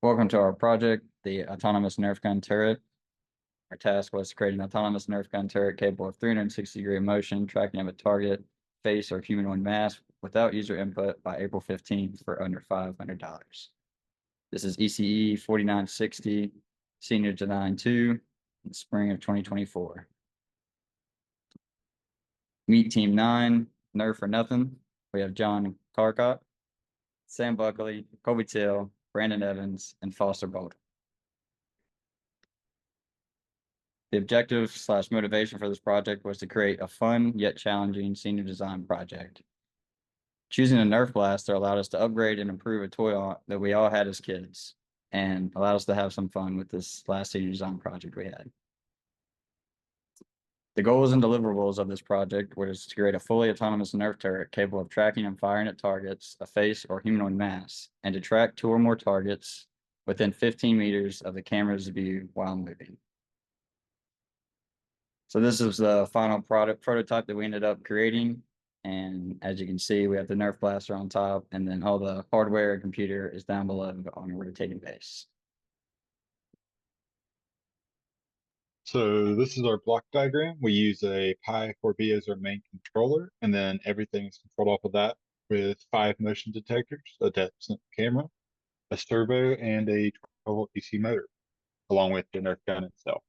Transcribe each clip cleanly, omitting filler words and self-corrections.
Welcome to our project, the autonomous Nerf gun turret. Our task was to create an autonomous Nerf gun turret capable of 360-degree motion, tracking of a target, face, or humanoid mass without user input by April 15th for under $500. This is ECE 4960, Senior Design 2, in the spring of 2024. Meet Team 9, Nerf or Nothin. We have John Carcott, Sam Buckley, Colby Till, Brandon Evans, and Foster Bolton. The objective/motivation for this project was to create a fun yet challenging senior design project. Choosing a Nerf blaster allowed us to upgrade and improve a toy that we all had as kids, and allowed us to have some fun with this last senior design project we had. The goals and deliverables of this project was to create a fully autonomous Nerf turret capable of tracking and firing at targets, a face, or humanoid mass, and to track 2 or more targets within 15 meters of the camera's view while moving. So this is the final prototype that we ended up creating. And as you can see, we have the Nerf blaster on top, and then all the hardware and computer is down below on a rotating base. So this is our block diagram. We use a Pi 4B as our main controller, and then everything is controlled off of that with 5 motion detectors, a depth sensor camera, a servo, and a 12-volt DC motor, along with the Nerf gun itself.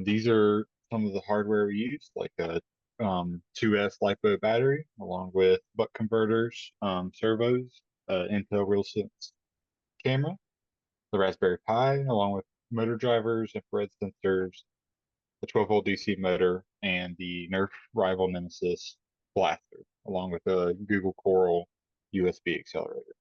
These are some of the hardware we use, like a 2S LiPo battery, along with buck converters, servos, Intel RealSense camera, the Raspberry Pi, along with motor drivers, infrared sensors, the 12-volt DC motor, and the Nerf Rival Nemesis blaster, along with a Google Coral USB accelerator.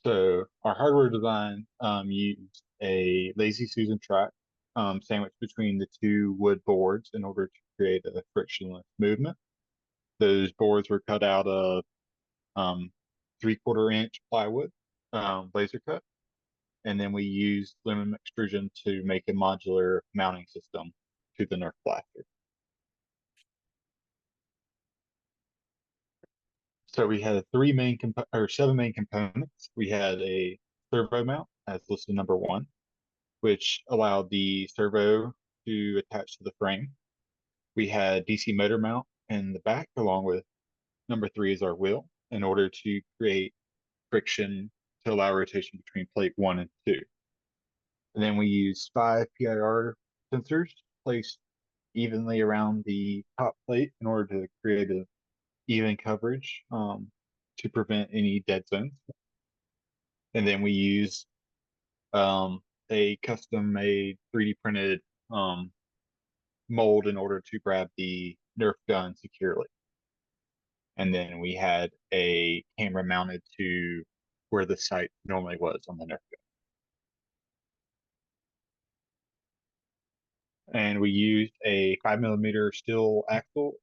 So our hardware design used a Lazy Susan track sandwiched between the 2 wood boards in order to create a frictionless movement. Those boards were cut out of 3/4-inch plywood, laser cut, and then we used aluminum extrusion to make a modular mounting system to the Nerf blaster. So we had 7 main components. We had a servo mount as listed number 1, which allowed the servo to attach to the frame. We had DC motor mount in the back, along with number 3 is our wheel, in order to create friction to allow rotation between plate 1 and 2. And then we used 5 PIR sensors placed evenly around the top plate in order to create an even coverage to prevent any dead zones. And then we used a custom-made 3D printed mold in order to grab the Nerf gun securely. And then we had a camera mounted to where the sight normally was on the Nerf gun. And we used a 5mm steel axle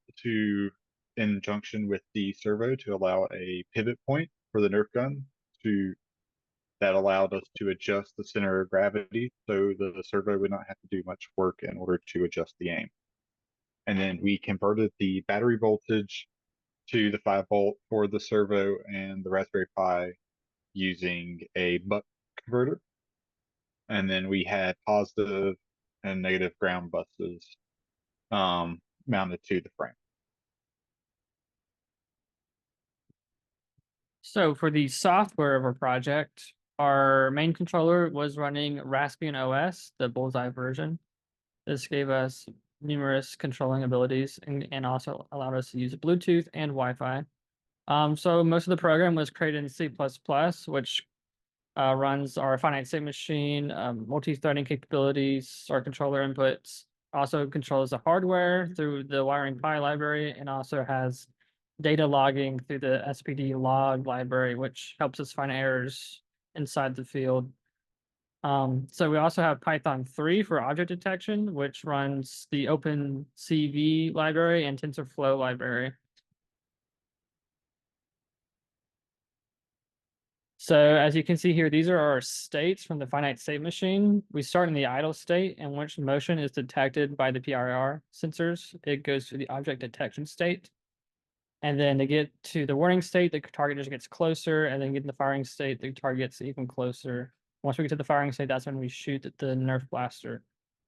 in junction with the servo to allow a pivot point for the Nerf gun that allowed us to adjust the center of gravity so the servo would not have to do much work in order to adjust the aim. And then we converted the battery voltage to the 5-volt for the servo and the Raspberry Pi using a buck converter. And then we had positive and negative ground buses mounted to the frame. So for the software of our project, our main controller was running Raspbian OS, the Bullseye version. This gave us numerous controlling abilities and also allowed us to use Bluetooth and Wi-Fi. So most of the program was created in C++, which runs our finite state machine, multi-threading capabilities, our controller inputs, also controls the hardware through the wiring Pi library, and also has data logging through the SPD log library, which helps us find errors inside the field. So we also have Python 3 for object detection, which runs the OpenCV library and TensorFlow library. So as you can see here, these are our states from the finite state machine. We start in the idle state in which motion is detected by the PIR sensors. It goes to the object detection state. And then to get to the warning state, the target just gets closer, and then get in the firing state, the target gets even closer. Once we get to the firing state, that's when we shoot the Nerf blaster.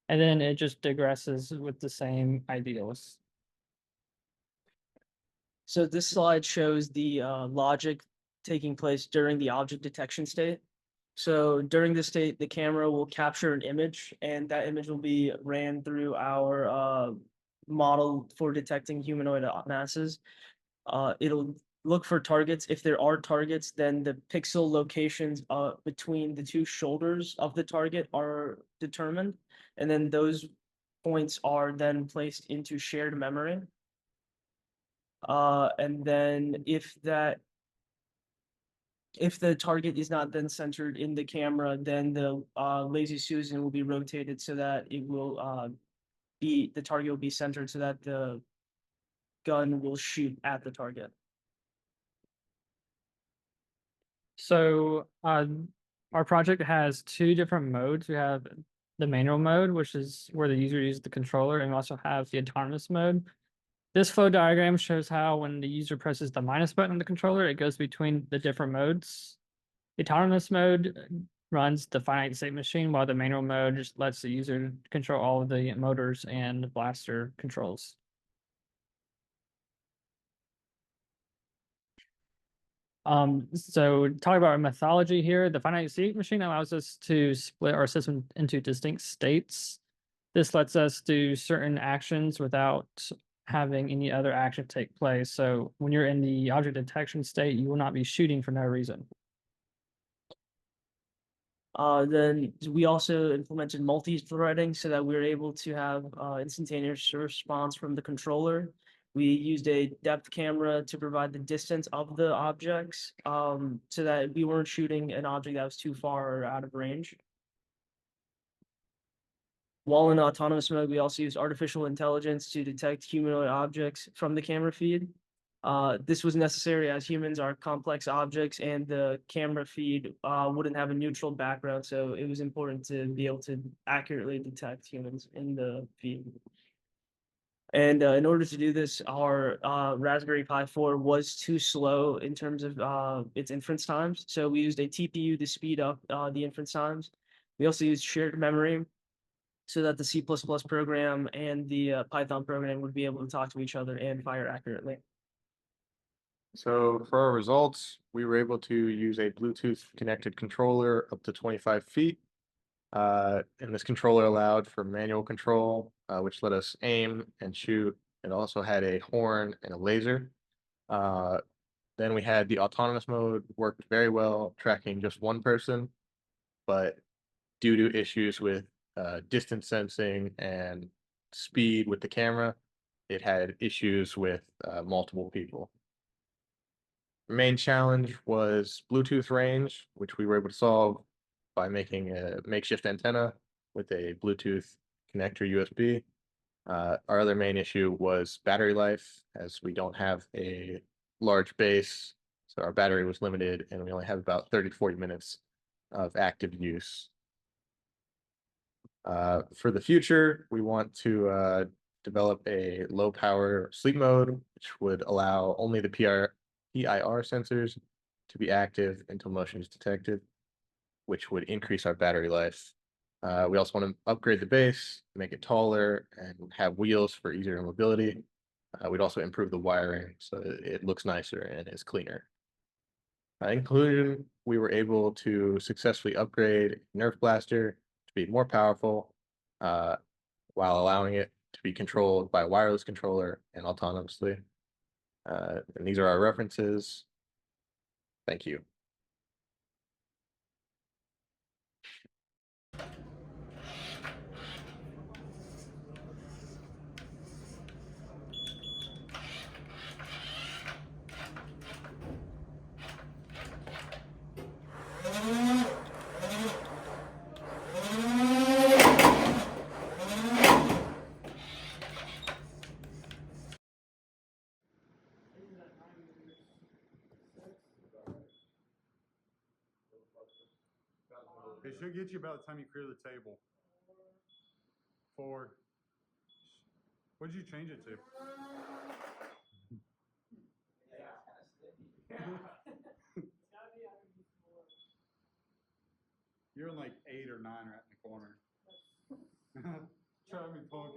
And then it just digresses with the same ideals. So this slide shows the logic taking place during the object detection state. So during this state, the camera will capture an image, and that image will be ran through our model for detecting humanoid masses. It'll look for targets. If there are targets, then the pixel locations between the two shoulders of the target are determined, and then those points are then placed into shared memory. And then if the target is not then centered in the camera, then the Lazy Susan will be rotated so that it will the target will be centered so that the gun will shoot at the target. So our project has two different modes. We have the manual mode, which is where the user uses the controller, and we also have the autonomous mode. This flow diagram shows how when the user presses the minus button on the controller, it goes between the different modes. The autonomous mode runs the finite state machine, while the manual mode just lets the user control all of the motors and blaster controls. So talking about our methodology here, the finite state machine allows us to split our system into distinct states. This lets us do certain actions without having any other action take place. So when you're in the object detection state, you will not be shooting for no reason. Then we also implemented multi-threading so that we were able to have instantaneous response from the controller. We used a depth camera to provide the distance of the objects so that we weren't shooting an object that was too far or out of range. While in autonomous mode, we also used artificial intelligence to detect humanoid objects from the camera feed. This was necessary as humans are complex objects and the camera feed wouldn't have a neutral background, so it was important to be able to accurately detect humans in the feed. And in order to do this, our Raspberry Pi 4 was too slow in terms of its inference times, so we used a TPU to speed up the inference times. We also used shared memory so that the C++ program and the Python program would be able to talk to each other and fire accurately. So for our results, we were able to use a Bluetooth connected controller up to 25 feet. And this controller allowed for manual control, which let us aim and shoot. It also had a horn and a laser. Then we had the autonomous mode, worked very well, tracking just one person, but due to issues with distance sensing and speed with the camera, it had issues with multiple people. The main challenge was Bluetooth range, which we were able to solve by making a makeshift antenna with a Bluetooth connector USB. Our other main issue was battery life, as we don't have a large base, so our battery was limited and we only have about 30 to 40 minutes of active use. For the future, we want to develop a low power sleep mode, which would allow only the PIR sensors to be active until motion is detected, which would increase our battery life. We also want to upgrade the base, make it taller, and have wheels for easier mobility. We'd also improve the wiring so it looks nicer and is cleaner. In conclusion, we were able to successfully upgrade Nerf Blaster to be more powerful, while allowing it to be controlled by a wireless controller and autonomously. And these are our references. Thank you. It should get you about the time you clear the table. 4. What did you change it to? You're in like 8 or 9 right in the corner. Try me, punk.